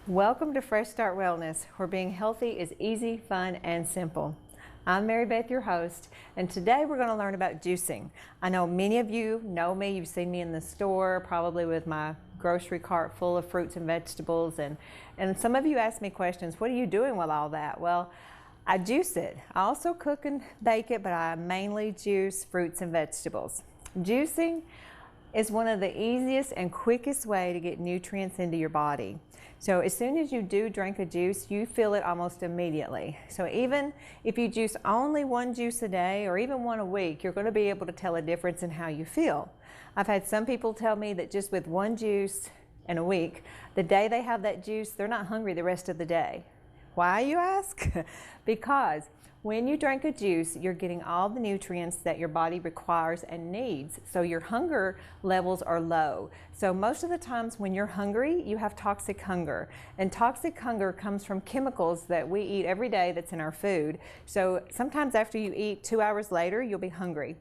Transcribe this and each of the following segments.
Welcome to Fresh Start Wellness, where being healthy is easy, fun, and simple. I'm Mary Beth, your host, and today we're going to learn about juicing. I know many of you know me. You've seen me in the store, probably with my grocery cart full of fruits and vegetables, and some of you ask me questions, what are you doing with all that? Well, I juice it. I also cook and bake it, but I mainly juice fruits and vegetables. Juicing is one of the easiest and quickest way to get nutrients into your body. So as soon as you do drink a juice, you feel it almost immediately. So even if you juice only one juice a day or even one a week, you're going to be able to tell a difference in how you feel. I've had some people tell me that just with one juice in a week, the day they have that juice, they're not hungry the rest of the day. Why, you ask? Because when you drink a juice, you're getting all the nutrients that your body requires and needs. So your hunger levels are low. So most of the times when you're hungry, you have toxic hunger. And toxic hunger comes from chemicals that we eat every day that's in our food. So sometimes after you eat, 2 hours later, you'll be hungry.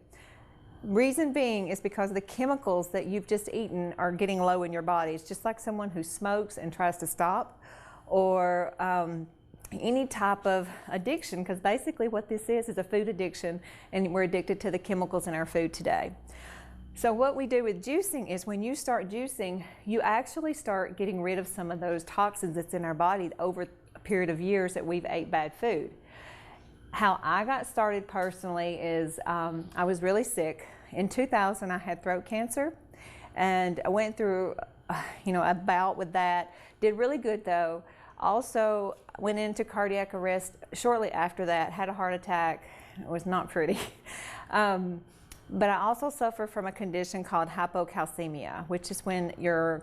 Reason being is because the chemicals that you've just eaten are getting low in your body. It's just like someone who smokes and tries to stop, or any type of addiction, because basically what this is a food addiction, and we're addicted to the chemicals in our food today. So what we do with juicing is when you start juicing, you actually start getting rid of some of those toxins that's in our body over a period of years that we've ate bad food. How I got started personally is I was really sick. In 2000, I had throat cancer, and I went through a bout with that. Did really good though. Also went into cardiac arrest shortly after that, had a heart attack. It was not pretty. But I also suffer from a condition called hypocalcemia, which is when your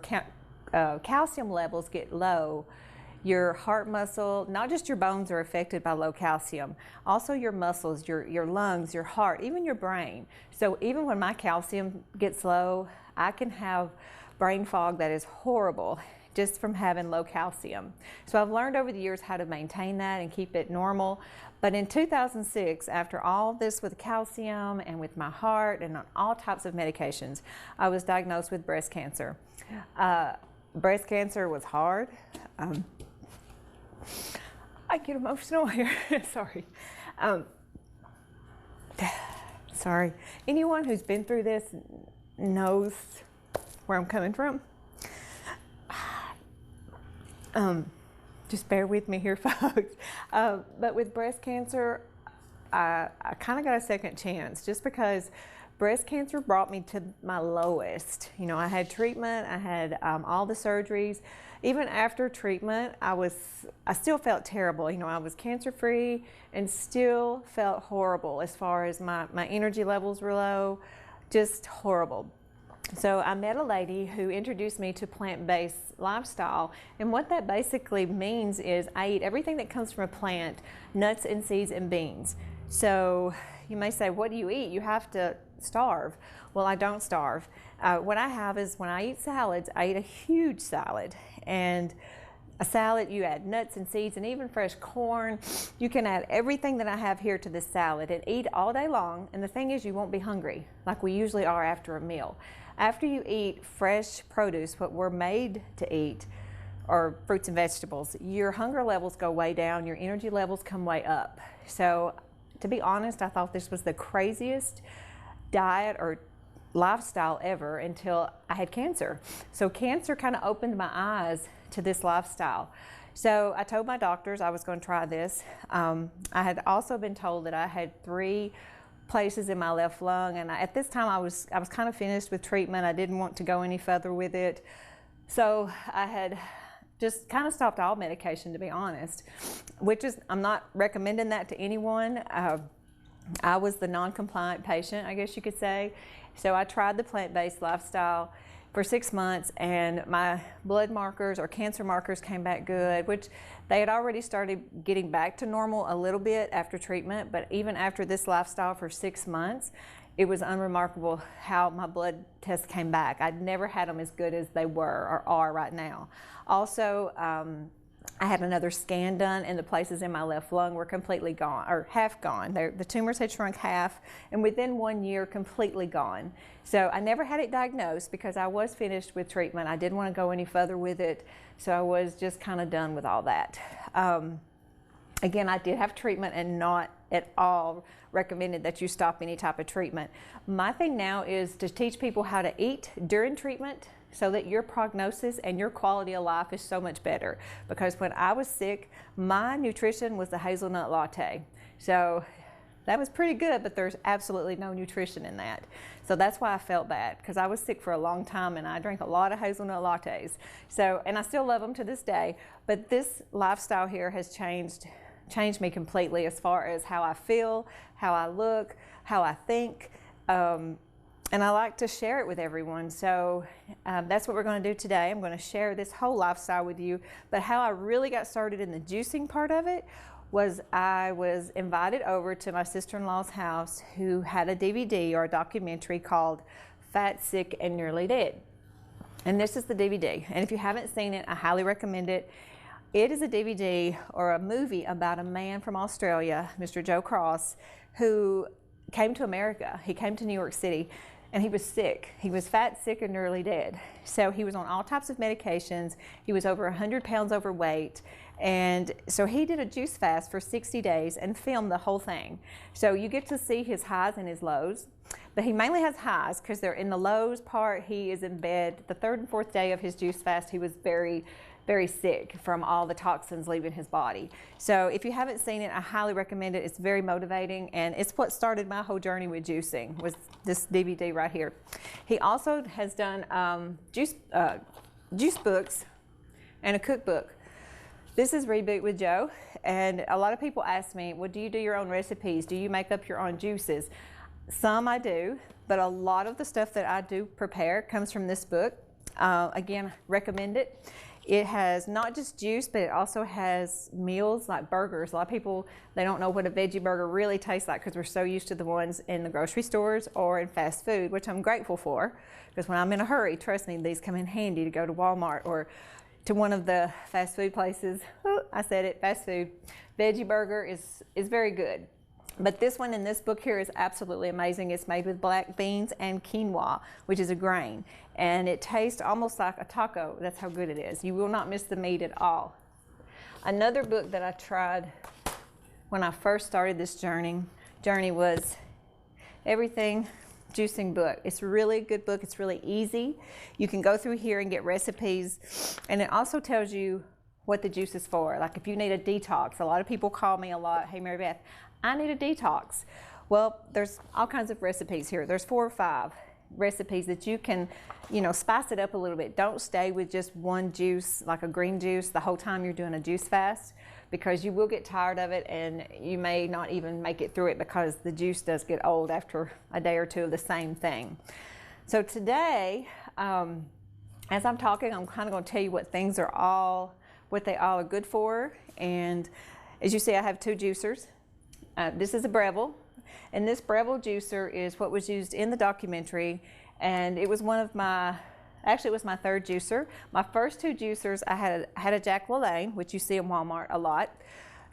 calcium levels get low. Your heart muscle, not just your bones are affected by low calcium, also your muscles, your lungs, your heart, even your brain. So even when my calcium gets low, I can have brain fog that is horrible just from having low calcium. So I've learned over the years how to maintain that and keep it normal. But in 2006, after all this with calcium and with my heart and on all types of medications, I was diagnosed with breast cancer. Breast cancer was hard. I get emotional here, sorry. Sorry. Anyone who's been through this knows where I'm coming from. Just bear with me here, folks. But with breast cancer, I kind of got a second chance just because breast cancer brought me to my lowest. I had treatment, I had all the surgeries. Even after treatment, I still felt terrible. I was cancer-free and still felt horrible as far as my energy levels were low, just horrible. So I met a lady who introduced me to plant-based lifestyle, and what that basically means is I eat everything that comes from a plant, nuts and seeds and beans. So you may say, what do you eat? You have to starve. Well, I don't starve. What I have is when I eat salads, I eat a huge salad, and a salad, you add nuts and seeds and even fresh corn. You can add everything that I have here to this salad and eat all day long, and the thing is you won't be hungry like we usually are after a meal. After you eat fresh produce, what we're made to eat, or fruits and vegetables, your hunger levels go way down, your energy levels come way up. So to be honest, I thought this was the craziest diet or lifestyle ever until I had cancer. So cancer kind of opened my eyes to this lifestyle. So I told my doctors I was going to try this. I had also been told that I had 3 places in my left lung, and at this time I was kind of finished with treatment. I didn't want to go any further with it, so I had just kind of stopped all medication, to be honest, which is, I'm not recommending that to anyone. I was the non-compliant patient, I guess you could say. So I tried the plant-based lifestyle for 6 months, and my blood markers or cancer markers came back good, which they had already started getting back to normal a little bit after treatment, but even after this lifestyle for 6 months, it was unremarkable how my blood tests came back. I'd never had them as good as they were or are right now. Also, I had another scan done, and the places in my left lung were completely gone, or half gone. The tumors had shrunk half, and within 1 year, completely gone. So I never had it diagnosed because I was finished with treatment. I didn't want to go any further with it, so I was just kind of done with all that. Again, I did have treatment and not at all recommended that you stop any type of treatment. My thing now is to teach people how to eat during treatment so that your prognosis and your quality of life is so much better. Because when I was sick, my nutrition was the hazelnut latte. So that was pretty good, but there's absolutely no nutrition in that. So that's why I felt bad, because I was sick for a long time and I drank a lot of hazelnut lattes. So, and I still love them to this day, but this lifestyle here has changed me completely as far as how I feel, how I look, how I think. And I like to share it with everyone. So that's what we're going to do today. I'm going to share this whole lifestyle with you. But how I really got started in the juicing part of it was I was invited over to my sister-in-law's house, who had a DVD or a documentary called Fat, Sick, and Nearly Dead. And this is the DVD. And if you haven't seen it, I highly recommend it. It is a DVD or a movie about a man from Australia, Mr. Joe Cross, who came to America. He came to New York City. And he was sick. He was fat, sick, and nearly dead. So he was on all types of medications. He was over 100 pounds overweight. And so he did a juice fast for 60 days and filmed the whole thing. So you get to see his highs and his lows. But he mainly has highs because they're in the lows part. He is in bed. The 3rd and 4th day of his juice fast, he was very sick from all the toxins leaving his body. So if you haven't seen it, I highly recommend it. It's very motivating, and it's what started my whole journey with juicing, was this DVD right here. He also has done juice books and a cookbook. This is Reboot with Joe, and a lot of people ask me, well, do you do your own recipes? Do you make up your own juices? Some I do, but a lot of the stuff that I do prepare comes from this book. Again, recommend it. It has not just juice, but it also has meals like burgers. A lot of people, they don't know what a veggie burger really tastes like because we're so used to the ones in the grocery stores or in fast food, which I'm grateful for, because when I'm in a hurry, trust me, these come in handy to go to Walmart or to one of the fast food places. Oh, I said it, fast food. Veggie burger is very good. But this one in this book here is absolutely amazing. It's made with black beans and quinoa, which is a grain. And it tastes almost like a taco. That's how good it is. You will not miss the meat at all. Another book that I tried when I first started this journey was Everything Juicing book. It's a really good book. It's really easy. You can go through here and get recipes. And it also tells you what the juice is for. Like if you need a detox. A lot of people call me a lot, hey Mary Beth, I need a detox. Well, there's all kinds of recipes here. There's 4 or 5 recipes that you can, spice it up a little bit. Don't stay with just one juice, like a green juice, the whole time you're doing a juice fast, because you will get tired of it and you may not even make it through it because the juice does get old after a day or two of the same thing. So today, as I'm talking, I'm kind of going to tell you what they all are good for. And as you see, I have 2 juicers. This is a Breville, and this Breville juicer is what was used in the documentary, and it was it was my 3rd juicer. My first 2 juicers, I had a Jack LaLanne, which you see in Walmart a lot.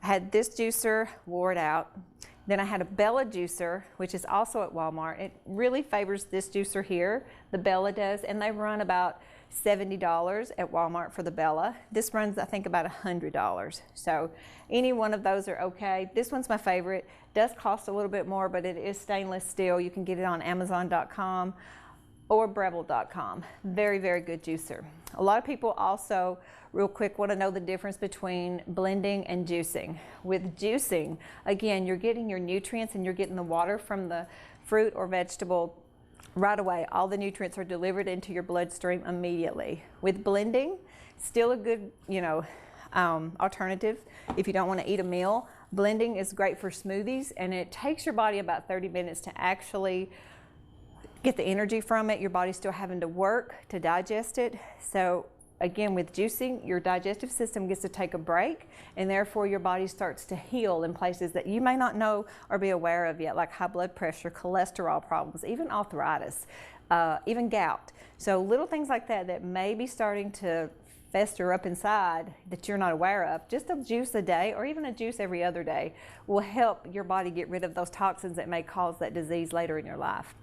I had this juicer, wore it out. Then I had a Bella juicer, which is also at Walmart. It really favors this juicer here, the Bella does, and they run about $70 at Walmart for the Bella. This runs, I think, about $100. So any one of those are okay. This one's my favorite. Does cost a little bit more, but it is stainless steel. You can get it on Amazon.com or Breville.com. Very, very good juicer. A lot of people also, real quick, want to know the difference between blending and juicing. With juicing, again, you're getting your nutrients and you're getting the water from the fruit or vegetable right away. All the nutrients are delivered into your bloodstream immediately. With blending, still a good, alternative if you don't want to eat a meal. Blending is great for smoothies, and it takes your body about 30 minutes to actually get the energy from it. Your body's still having to work to digest it. So again, with juicing, your digestive system gets to take a break, and therefore your body starts to heal in places that you may not know or be aware of yet, like high blood pressure, cholesterol problems, even arthritis, even gout. So little things like that that may be starting to fester up inside that you're not aware of. Just a juice a day, or even a juice every other day, will help your body get rid of those toxins that may cause that disease later in your life.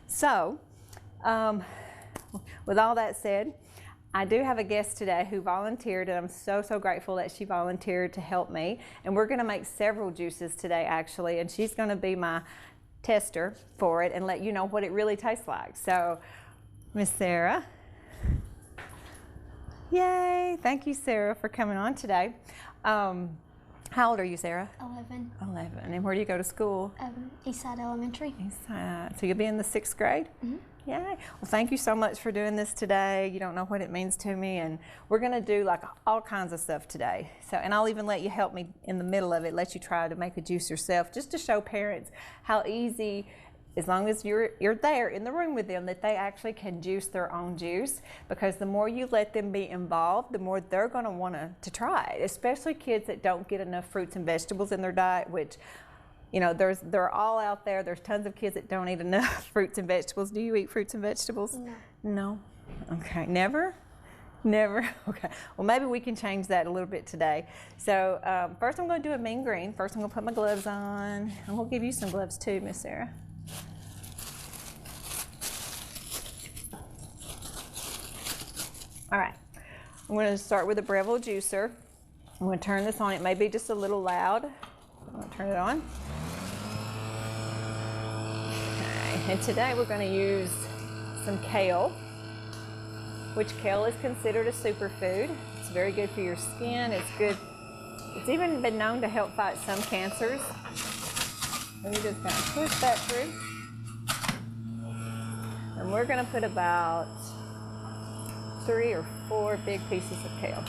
So, with all that said, I do have a guest today who volunteered, and I'm so grateful that she volunteered to help me. And we're gonna make several juices today, actually, and she's gonna be my tester for it and let you know what it really tastes like. So, Miss Sarah. Yay, thank you, Sarah, for coming on today. How old are you, Sarah? 11. 11, and where do you go to school? Eastside Elementary. Eastside. So you'll be in the 6th grade? Mm-hmm. Yay. Well, thank you so much for doing this today. You don't know what it means to me, and we're gonna do like all kinds of stuff today. So, and I'll even let you help me in the middle of it, let you try to make a juice yourself, just to show parents how easy, as long as you're there in the room with them, that they actually can juice their own juice. Because the more you let them be involved, the more they're gonna want to try it, especially kids that don't get enough fruits and vegetables in their diet, which, you know, they're all out there. There's tons of kids that don't eat enough fruits and vegetables. Do you eat fruits and vegetables? No. No? Okay, never? Never? Okay, well maybe we can change that a little bit today. So first I'm gonna do a mean green. First I'm gonna put my gloves on. I'm gonna give you some gloves too, Miss Sarah. All right, I'm gonna start with a Breville juicer. I'm gonna turn this on. It may be just a little loud. I'm gonna turn it on. Okay, and today we're gonna use some kale, which kale is considered a superfood. It's very good for your skin. It's good. It's even been known to help fight some cancers. And you're just gonna push that through. And we're gonna put about 3 or 4 big pieces of kale.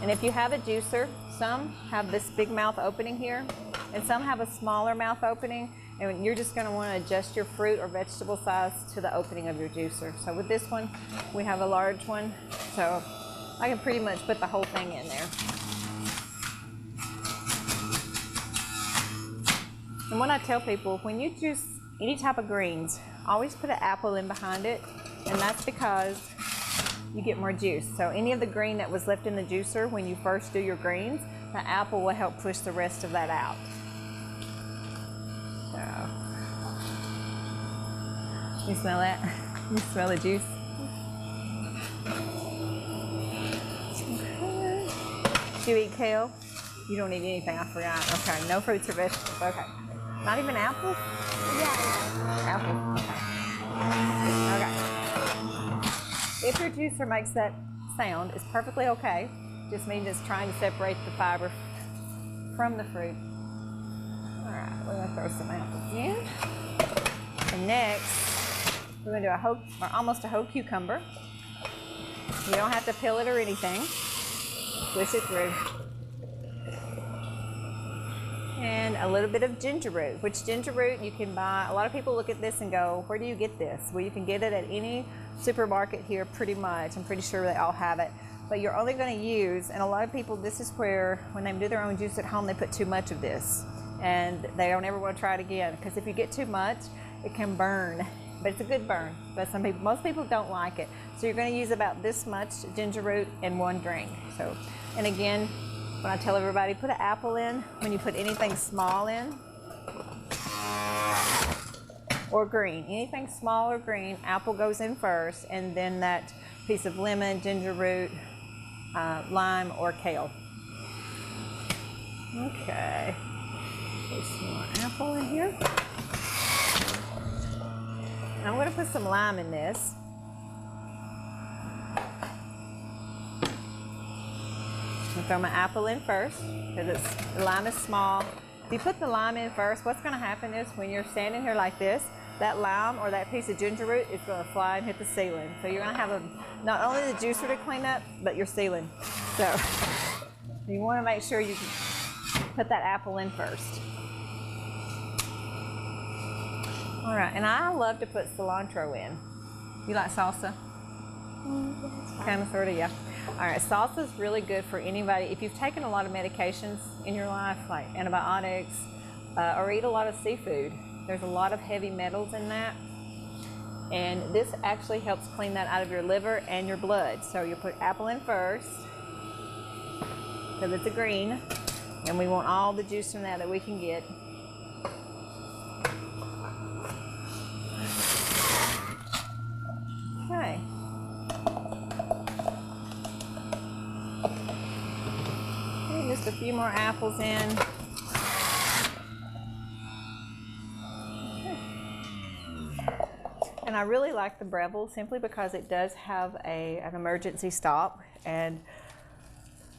And if you have a juicer, some have this big mouth opening here, and some have a smaller mouth opening, and you're just gonna wanna adjust your fruit or vegetable size to the opening of your juicer. So with this one, we have a large one, so I can pretty much put the whole thing in there. And what I tell people, when you juice any type of greens, always put an apple in behind it, and that's because you get more juice. So any of the green that was left in the juicer when you first do your greens, the apple will help push the rest of that out. So, you smell that? You smell the juice? Okay. Do you eat kale? You don't eat anything, I forgot. Okay, no fruits or vegetables, okay. Not even apples? Yeah. Apples, okay. Okay. If your juicer makes that sound, it's perfectly okay. Just means it's trying to separate the fiber from the fruit. All right, we're gonna throw some apples in. And next, we're gonna do almost a whole cucumber. You don't have to peel it or anything. Push it through. And a little bit of ginger root, which ginger root you can buy. A lot of people look at this and go, where do you get this? Well, you can get it at any supermarket here pretty much. I'm pretty sure they all have it. But you're only going to use, and a lot of people, this is where when they do their own juice at home, they put too much of this. And they don't ever want to try it again, because if you get too much, it can burn. But it's a good burn. But most people don't like it. So you're going to use about this much ginger root in one drink. So, and again, when I tell everybody, put an apple in when you put anything small in, or green. Anything small or green, apple goes in first, and then that piece of lemon, ginger root, lime, or kale. Okay, put some more apple in here. I'm going to put some lime in this. I'm throw my apple in first, because the lime is small. If you put the lime in first, what's going to happen is when you're standing here like this, that lime or that piece of ginger root is going to fly and hit the ceiling. So you're going to have not only the juicer to clean up, but your ceiling. So you want to make sure you put that apple in first. All right, and I love to put cilantro in. You like salsa? Kind of, sort of, yeah. All right, salsa is really good for anybody. If you've taken a lot of medications in your life, like antibiotics, or eat a lot of seafood, there's a lot of heavy metals in that. And this actually helps clean that out of your liver and your blood. So you put apple in first, because it's a green, and we want all the juice from that we can get. Okay. Just a few more apples in. And I really like the Breville simply because it does have an emergency stop, and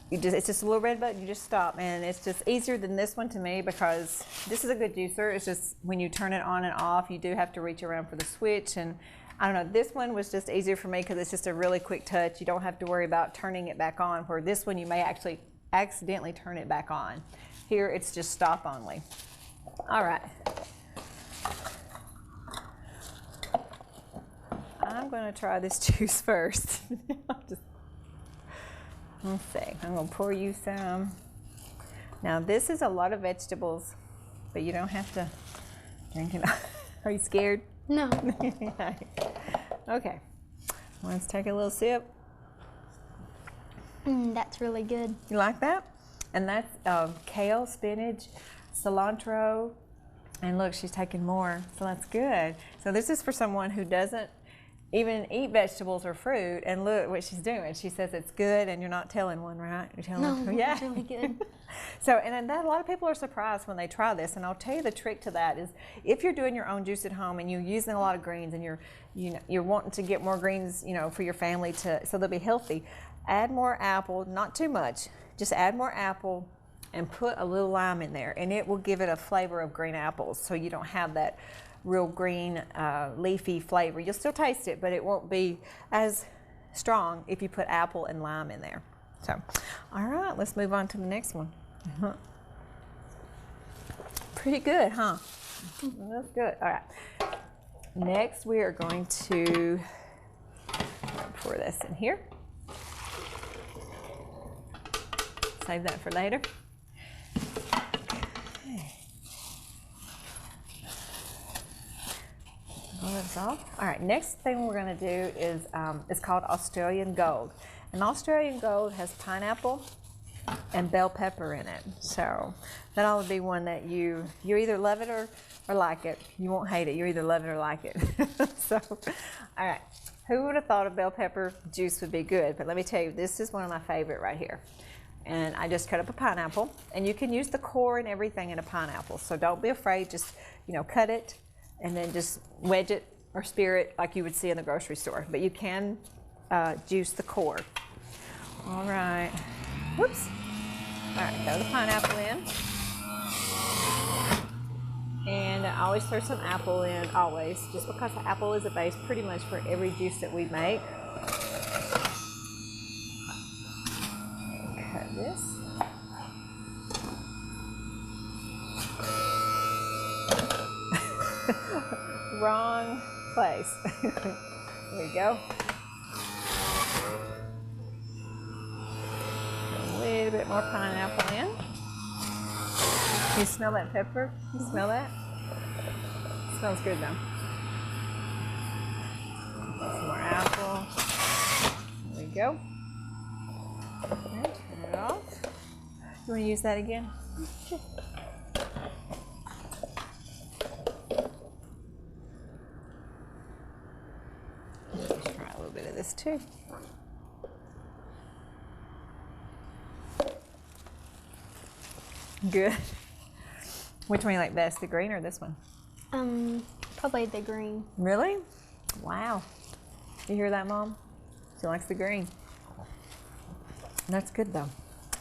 it's just a little red button, you just stop, and it's just easier than this one to me because this is a good juicer. It's just when you turn it on and off, you do have to reach around for the switch, and I don't know, this one was just easier for me because it's just a really quick touch. You don't have to worry about turning it back on, where this one you may actually accidentally turn it back on. Here it's just stop only. All right. I'm going to try this juice first. Let's see. I'm going to pour you some. Now this is a lot of vegetables, but you don't have to drink it. Are you scared? No. Okay. Let's take a little sip. That's really good. You like that? And that's kale, spinach, cilantro, and look, she's taking more, so that's good. So this is for someone who doesn't even eat vegetables or fruit, and look what she's doing. She says it's good, and you're not telling one, right? You're telling No, one. Yeah. it's really good. So, and that, a lot of people are surprised when they try this, and I'll tell you the trick to that is if you're doing your own juice at home and you're using a lot of greens and you're wanting to get more greens, for your family so they'll be healthy, add more apple, not too much, just add more apple and put a little lime in there, and it will give it a flavor of green apples, so you don't have that real green leafy flavor. You'll still taste it, but it won't be as strong if you put apple and lime in there. So, all right, let's move on to the next one. Pretty good, huh? That's good. All right. Next, we are going to pour this in here. Save that for later. That's off. All right, next thing we're going to do is it's called Australian Gold. And Australian Gold has pineapple and bell pepper in it. So that ought to be one that you either love it or like it. You won't hate it. You either love it or like it. So, all right. Who would have thought a bell pepper juice would be good? But let me tell you, this is one of my favorite right here. And I just cut up a pineapple, and you can use the core and everything in a pineapple. So don't be afraid. Just cut it and then just wedge it or spear it like you would see in the grocery store. But you can juice the core. All right. Whoops. All right, throw the pineapple in. And I always throw some apple in, always, just because the apple is a base pretty much for every juice that we make. Cut this. Wrong place. There we go. A little bit more pineapple in. You smell that pepper? You smell that? It smells good though. Some more apple. There we go. Okay, turn it off. You want to use that again? Sure. Let's try a little bit of this too. Good. Which one you like best, the green or this one? Probably the green. Really? Wow. You hear that, Mom? She likes the green. That's good though.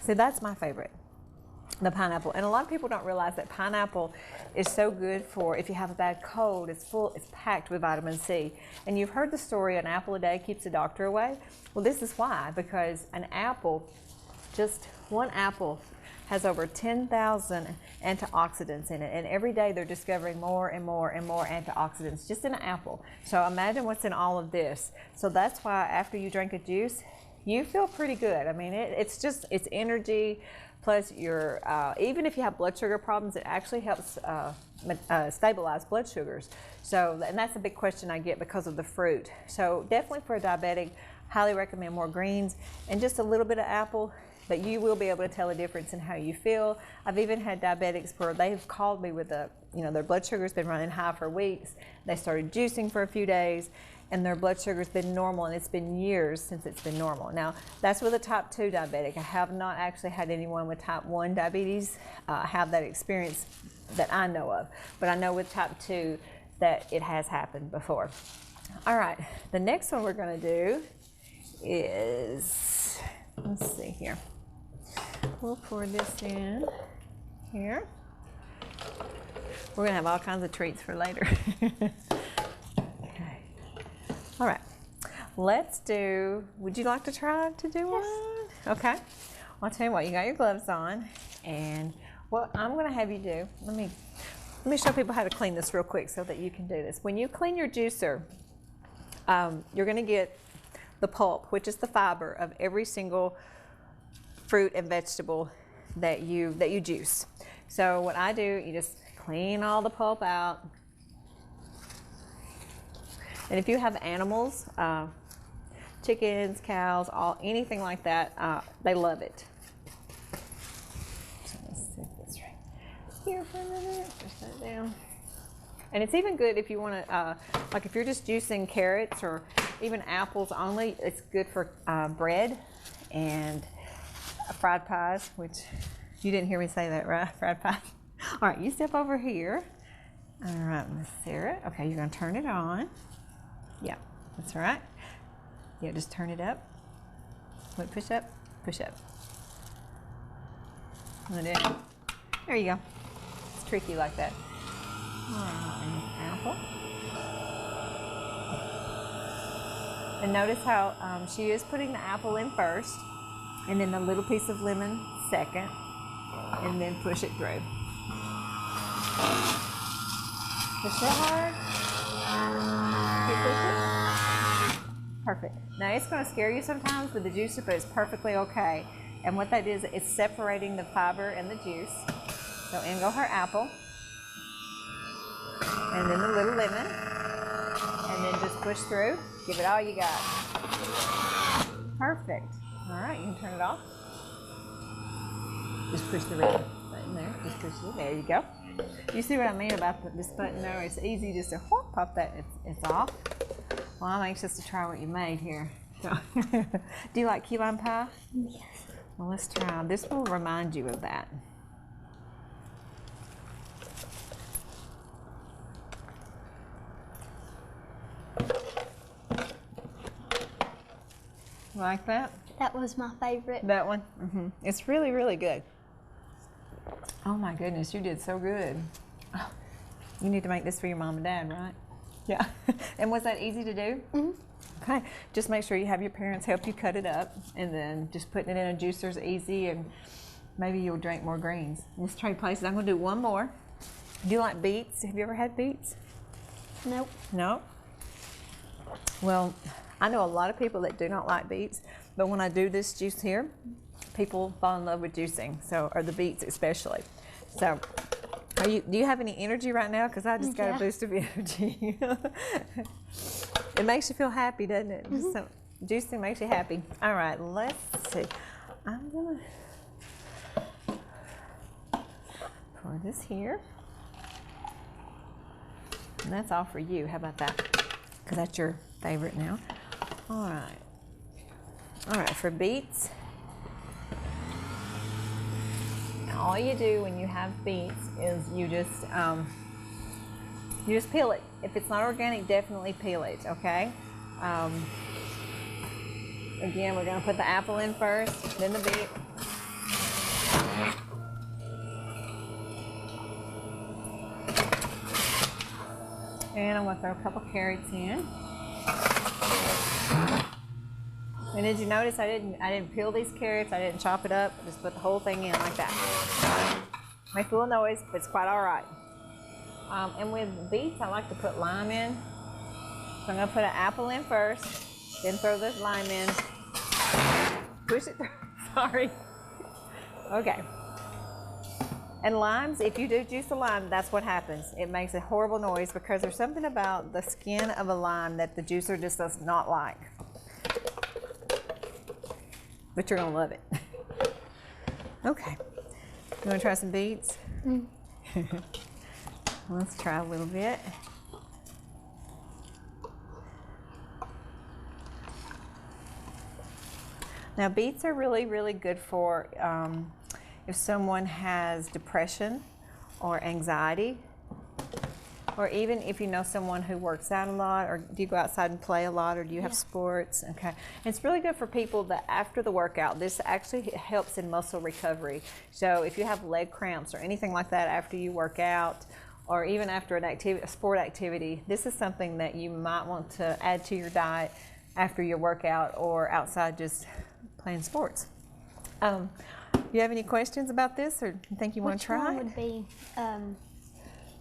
See, that's my favorite, the pineapple. And a lot of people don't realize that pineapple is so good for if you have a bad cold. It's packed with vitamin C. And you've heard the story, an apple a day keeps the doctor away. Well, this is why, because an apple, just one apple, has over 10,000 antioxidants in it, and every day they're discovering more and more and more antioxidants just in an apple. So imagine what's in all of this. So that's why after you drink a juice, you feel pretty good. I mean, it's energy, plus your, even if you have blood sugar problems, it actually helps stabilize blood sugars. So, and that's a big question I get because of the fruit. So definitely for a diabetic, highly recommend more greens and just a little bit of apple, but you will be able to tell a difference in how you feel. I've even had diabetics where they've called me with their blood sugar's been running high for weeks. They started juicing for a few days and their blood sugar's been normal, and it's been years since it's been normal. Now, that's with a type 2 diabetic. I have not actually had anyone with type 1 diabetes have that experience that I know of, but I know with type 2 that it has happened before. All right, the next one we're gonna do is, let's see here. We'll pour this in here. We're gonna have all kinds of treats for later. Okay. All right, let's do, would you like to try to do one? Okay, well, I'll tell you what, you got your gloves on, and what I'm gonna have you do, let me show people how to clean this real quick so that you can do this. When you clean your juicer, you're gonna get the pulp, which is the fiber of every single fruit and vegetable that you juice. So what I do, you just clean all the pulp out. And if you have animals, chickens, cows, anything like that, they love it. So let's stick this right here for a minute. Push that down. And it's even good if you want to, like if you're just juicing carrots or even apples only, it's good for bread and fried pies, which you didn't hear me say that, right? Fried pie. All right, you step over here. All right, Miss Sarah. Okay, you're gonna turn it on. Yeah, that's right. Yeah, just turn it up. Wait, push up, push up. There you go. It's tricky like that. All right, apple. And notice how she is putting the apple in first, and then the little piece of lemon second, and then push it through. Push it hard. Keep pushing. Perfect. Now it's going to scare you sometimes with the juicer, but it's perfectly okay. And what that is, it's separating the fiber and the juice. So in go her apple, and then the little lemon, and then just push through. Give it all you got. Perfect. All right, you can turn it off. Just push the red button there. Just push it. There you go. You see what I mean about this button there? It's easy just to whoop, pop that. It's off. Well, I'm anxious to try what you made here. So, do you like key lime pie? Yes. Well, let's try. This will remind you of that. Like that? That was my favorite. That one? Mm-hmm. It's really, really good. Oh my goodness, you did so good. Oh, you need to make this for your mom and dad, right? Yeah. And was that easy to do? Mm-hmm. Okay. Just make sure you have your parents help you cut it up, and then just putting it in a juicer is easy, and maybe you'll drink more greens. Let's trade places. I'm going to do one more. Do you like beets? Have you ever had beets? Nope. No? Well, I know a lot of people that do not like beets, but when I do this juice here, people fall in love with juicing, so, or the beets especially. So, do you have any energy right now? Because I just got a boost of energy. It makes you feel happy, doesn't it? Mm-hmm. So, juicing makes you happy. All right, let's see. I'm gonna pour this here. And that's all for you. How about that? Because that's your favorite now. All right. All right, for beets, all you do when you have beets is you just peel it. If it's not organic, definitely peel it, okay? Again, we're gonna put the apple in first, then the beet. And I'm gonna throw a couple carrots in. And did you notice I didn't peel these carrots, I didn't chop it up, I just put the whole thing in like that. Makes a little noise, but it's quite all right. And with beets, I like to put lime in. So I'm gonna put an apple in first, then throw the lime in. Push it through. Sorry. Okay. And limes, if you do juice a lime, that's what happens. It makes a horrible noise because there's something about the skin of a lime that the juicer just does not like. But you're gonna love it. Okay. You wanna try some beets? Mm. Let's try a little bit. Now beets are really, really good for if someone has depression or anxiety, or even if you know someone who works out a lot, or do you go outside and play a lot, or do you have sports? Okay. And it's really good for people that after the workout, this actually helps in muscle recovery. So if you have leg cramps or anything like that after you work out, or even after a sport activity, this is something that you might want to add to your diet after your workout or outside just playing sports. You have any questions about this, or you think you want to try it? Which one would be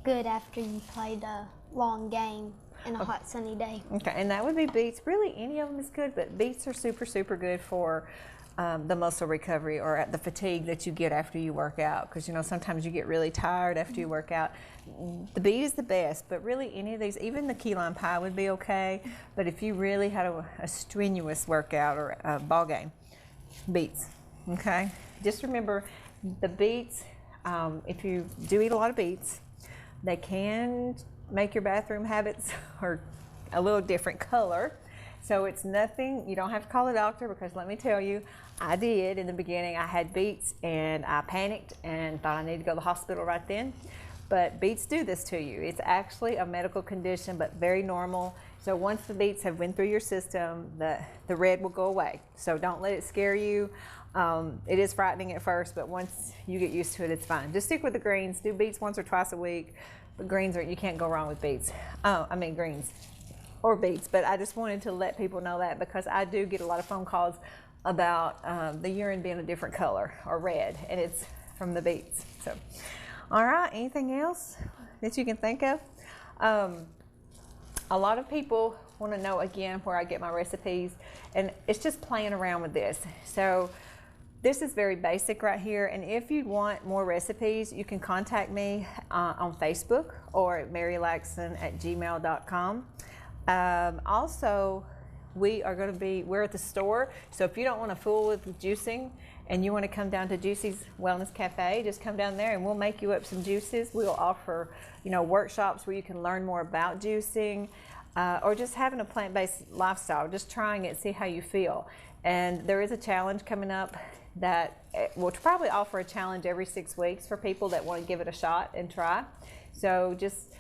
good after you played a long game in a hot sunny day? Okay, and that would be beets. Really, any of them is good, but beets are super, super good for the muscle recovery or the fatigue that you get after you work out. Because, you know, sometimes you get really tired after you work out. The beet is the best, but really any of these, even the key lime pie would be okay. But if you really had a strenuous workout or a ball game, beets, okay? Just remember the beets, if you do eat a lot of beets, they can make your bathroom habits or a little different color. So it's nothing, you don't have to call a doctor, because let me tell you, I did in the beginning. I had beets and I panicked and thought I needed to go to the hospital right then. But beets do this to you. It's actually a medical condition, but very normal. So once the beets have went through your system, the red will go away. So don't let it scare you. It is frightening at first, but once you get used to it, it's fine. Just stick with the greens. Do beets once or twice a week. But greens you can't go wrong with beets. Greens or beets. But I just wanted to let people know that, because I do get a lot of phone calls about the urine being a different color or red, and it's from the beets. So, all right, anything else that you can think of? A lot of people want to know again where I get my recipes, and it's just playing around with this. So this is very basic right here, and if you want more recipes, you can contact me on Facebook or at marylaxon@gmail.com. Also, we're at the store, so if you don't want to fool with juicing and you want to come down to Juicy's Wellness Cafe, just come down there and we'll make you up some juices. We'll offer, workshops where you can learn more about juicing, or just having a plant-based lifestyle, just trying it, see how you feel. And there is a challenge coming up that we'll probably offer a challenge every 6 weeks for people that want to give it a shot and try. So just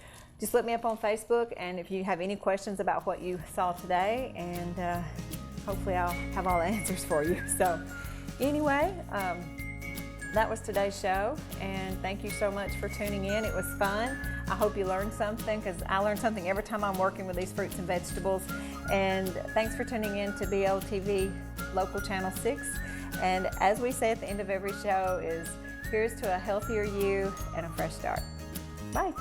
look me up on Facebook, and if you have any questions about what you saw today, and hopefully I'll have all the answers for you. So anyway, that was today's show, and thank you so much for tuning in. It was fun. I hope you learned something, because I learn something every time I'm working with these fruits and vegetables. And thanks for tuning in to BLTV Local Channel 6. And as we say at the end of every show is, here's to a healthier you and a fresh start. Bye.